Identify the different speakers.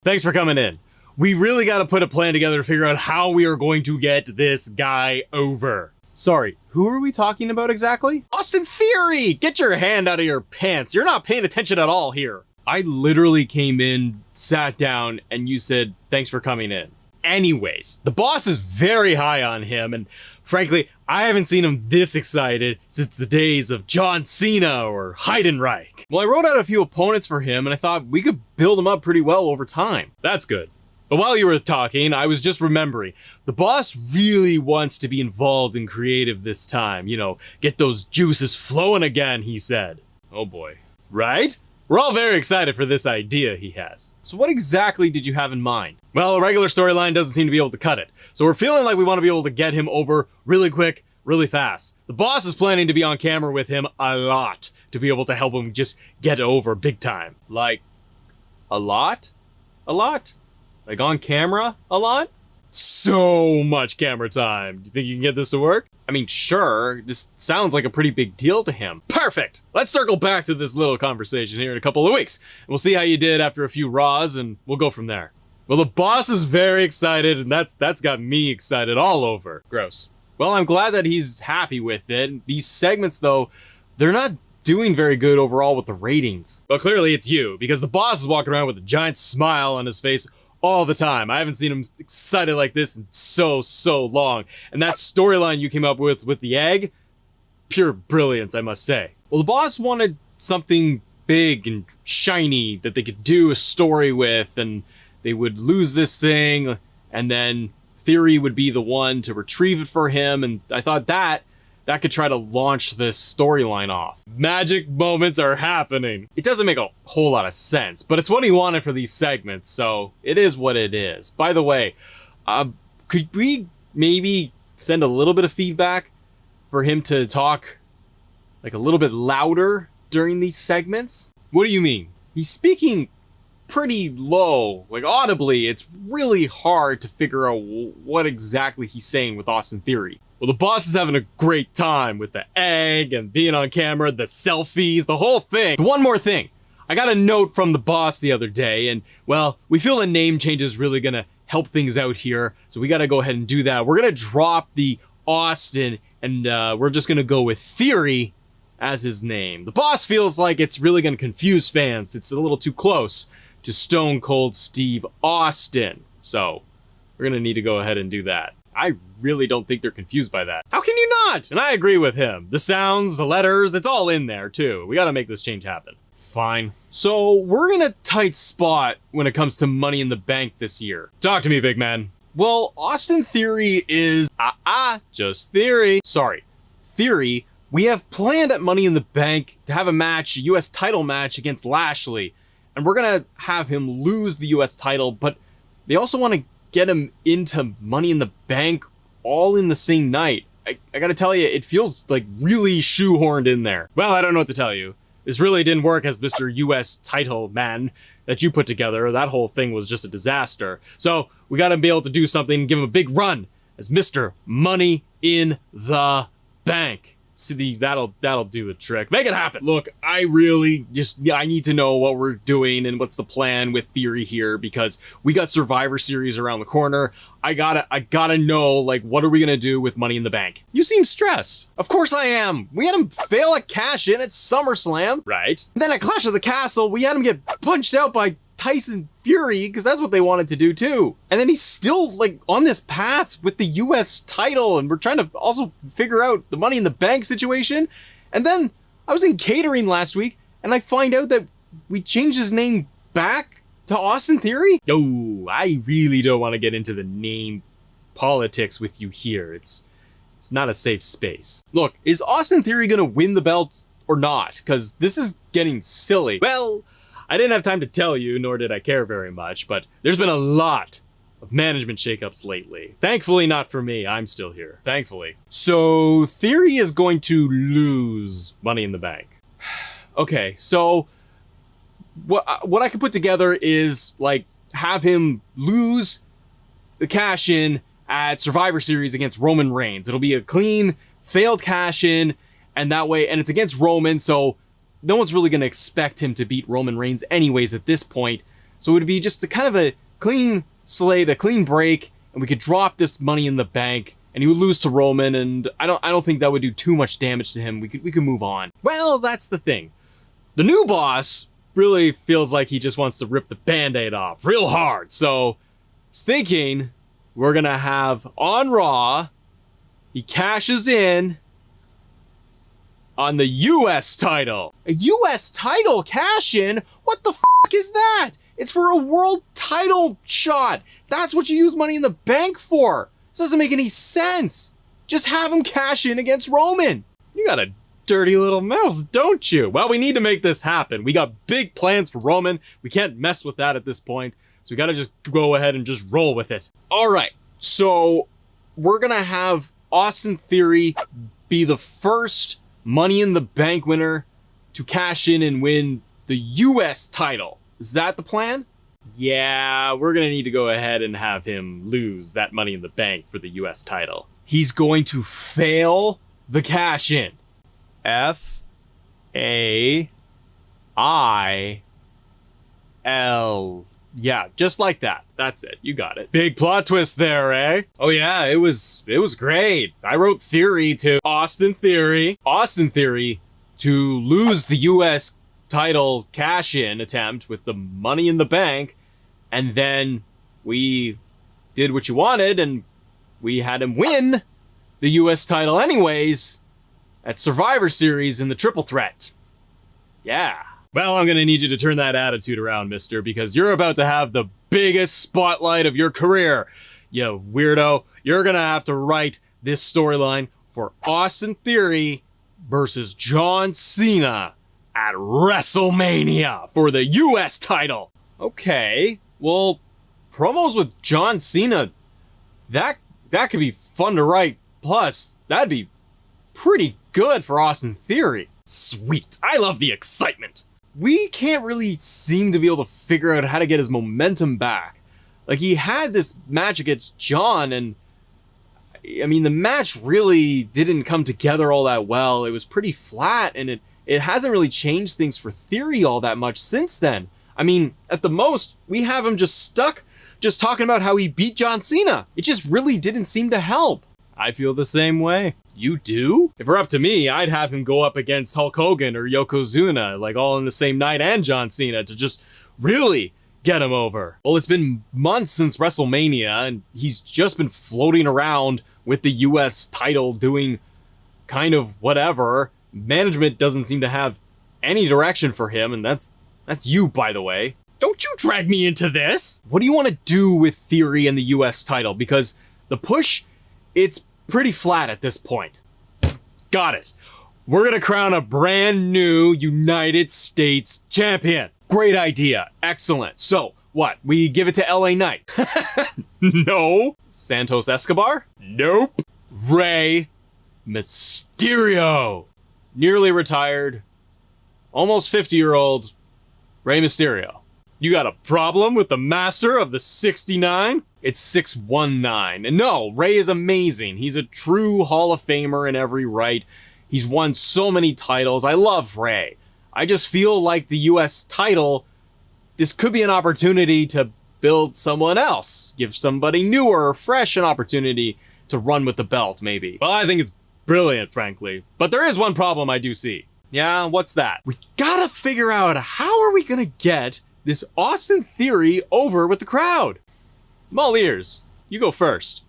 Speaker 1: thanks for coming in. We really got to put a plan together to figure out how we are going to get this guy over. Sorry, who are we talking about exactly? Austin Theory! Get your hand out of your pants. You're not paying attention at all here. I literally came in, sat down, and you said, thanks for coming in. Anyways, the boss is very high on him, and frankly, I haven't seen him this excited since the days of John Cena or Heidenreich. Well, I wrote out a few opponents for him, and I thought we could build him up pretty well over time. That's good. But while you were talking, I was just remembering, the boss really wants to be involved in creative this time. You know, get those juices flowing again, he said. Oh boy. Right? We're all very excited for this idea he has. So what exactly did you have in mind? Well, a regular storyline doesn't seem to be able to cut it. So we're feeling like we want to be able to get him over really quick, really fast. The boss is planning to be on camera with him a lot to be able to help him just get over big time. Like, a lot? A lot? Like on camera a lot? So much camera time. Do you think you can get this to work? I mean, sure, this sounds like a pretty big deal to him. Perfect! Let's circle back to this little conversation here in a couple of weeks. We'll see how you did after a few Raws, and we'll go from there. Well, the boss is very excited, and that's got me excited all over. Gross. Well, I'm glad that he's happy with it. These segments, though, they're not doing very good overall with the ratings. But clearly it's you, because the boss is walking around with a giant smile on his face all the time. I haven't seen him excited like this in so long. And that storyline you came up with the egg, pure brilliance, I must say. Well, the boss wanted something big and shiny that they could do a story with, and they would lose this thing, and then Theory would be the one to retrieve it for him, and I thought that could try to launch this storyline off. Magic moments are happening. It doesn't make a whole lot of sense, but it's what he wanted for these segments, so it is what it is. By the way, could we maybe send a little bit of feedback for him to talk like a little bit louder during these segments? What do you mean? He's speaking pretty low, like audibly. It's really hard to figure out what exactly he's saying with Austin Theory. Well, the boss is having a great time with the egg and being on camera, the selfies, the whole thing. One more thing. I got a note from the boss the other day, and, well, we feel a name change is really gonna help things out here, so we gotta go ahead and do that. We're gonna drop the Austin, and we're just gonna go with Theory as his name. The boss feels like it's really gonna confuse fans. It's a little too close to Stone Cold Steve Austin. So, we're gonna need to go ahead and do that. I really don't think they're confused by that. How can you not? And I agree with him. The sounds, the letters, it's all in there too. We gotta make this change happen. Fine. So we're in a tight spot when it comes to Money in the Bank this year. Talk to me, big man. Well, Austin Theory is, just Theory. Sorry, Theory, we have planned at Money in the Bank to have a match, a US title match against Lashley. And we're gonna have him lose the US title, but they also want to get him into Money in the Bank all in the same night. I gotta tell you, it feels like really shoehorned in there. Well, I don't know what to tell you. This really didn't work as Mr. US title man that you put together. That whole thing was just a disaster. So we gotta be able to do something and give him a big run as Mr. Money in the Bank. See, that'll do the trick. Make it happen. Look, I need to know what we're doing and what's the plan with Theory here, because we got Survivor Series around the corner. I gotta know, like, what are we gonna do with Money in the Bank? You seem stressed. Of course I am. We had him fail a cash in at SummerSlam. Right. And then at Clash of the Castle, we had him get punched out by Tyson Fury, because that's what they wanted to do too. And then he's still like on this path with the US title, and we're trying to also figure out the Money in the Bank situation. And then I was in catering last week, and I find out that we changed his name back to Austin Theory. Oh, I really don't want to get into the name politics with you here. It's not a safe space. Look, is Austin Theory gonna win the belt or not? Because this is getting silly. Well, I didn't have time to tell you, nor did I care very much, but there's been a lot of management shakeups lately. Thankfully not for me, I'm still here. Thankfully. So Theory is going to lose Money in the Bank. Okay, so what I could put together is like have him lose the cash in at Survivor Series against Roman Reigns. It'll be a clean, failed cash in, and that way, and it's against Roman, so no one's really going to expect him to beat Roman Reigns anyways at this point. So it would be just a kind of a clean slate, a clean break, and we could drop this Money in the Bank, and he would lose to Roman, and I don't think that would do too much damage to him. We could move on. Well, that's the thing. The new boss really feels like he just wants to rip the Band-Aid off real hard. So I was thinking we're gonna have on Raw, he cashes in on the US title. A US title cash-in? What the fuck is that? It's for a world title shot. That's what you use Money in the Bank for. This doesn't make any sense. Just have him cash in against Roman. You got a dirty little mouth, don't you? Well, we need to make this happen. We got big plans for Roman. We can't mess with that at this point. So we gotta just go ahead and just roll with it. All right, so we're gonna have Austin Theory be the first Money in the Bank winner to cash in and win the US title. Is that the plan? Yeah, we're gonna need to go ahead and have him lose that Money in the Bank for the US title. He's going to fail the cash in. F-A-I-L. Yeah, just like that. That's it. You got it. Big plot twist there, eh? Oh yeah, it was great. I wrote Theory to Austin Theory. Austin Theory to lose the US title cash-in attempt with the Money in the Bank, and then we did what you wanted, and we had him win the US title anyways at Survivor Series in the Triple Threat. Yeah. Well, I'm gonna need you to turn that attitude around, mister, because you're about to have the biggest spotlight of your career. You weirdo. You're gonna have to write this storyline for Austin Theory versus John Cena at WrestleMania for the US title. Okay, well, promos with John Cena, that could be fun to write. Plus, that'd be pretty good for Austin Theory. Sweet, I love the excitement. We can't really seem to be able to figure out how to get his momentum back. Like, he had this match against John, and I mean, the match really didn't come together all that well. It was pretty flat, and it hasn't really changed things for Theory all that much since then. I mean, at the most, we have him just stuck just talking about how he beat John Cena. It just really didn't seem to help. I feel the same way. You do? If it were up to me, I'd have him go up against Hulk Hogan or Yokozuna, like all in the same night, and John Cena to just really get him over. Well, it's been months since WrestleMania, and he's just been floating around with the US title doing kind of whatever. Management doesn't seem to have any direction for him, and that's you, by the way. Don't you drag me into this! What do you want to do with Theory and the US title? Because the push, it's pretty flat at this point. Got it. We're gonna crown a brand new United States champion. Great idea. Excellent. So, what? We give it to LA Knight? No. Santos Escobar? Nope. Rey Mysterio. Nearly retired, almost 50-year-old Rey Mysterio. You got a problem with the master of the 69? It's 619. And no, Rey is amazing. He's a true Hall of Famer in every right. He's won so many titles. I love Rey. I just feel like the US title, this could be an opportunity to build someone else. Give somebody newer or fresh an opportunity to run with the belt, maybe. Well, I think it's brilliant, frankly. But there is one problem I do see. Yeah, what's that? We gotta figure out how are we gonna get this Austin Theory over with the crowd? I'm all ears. You go first.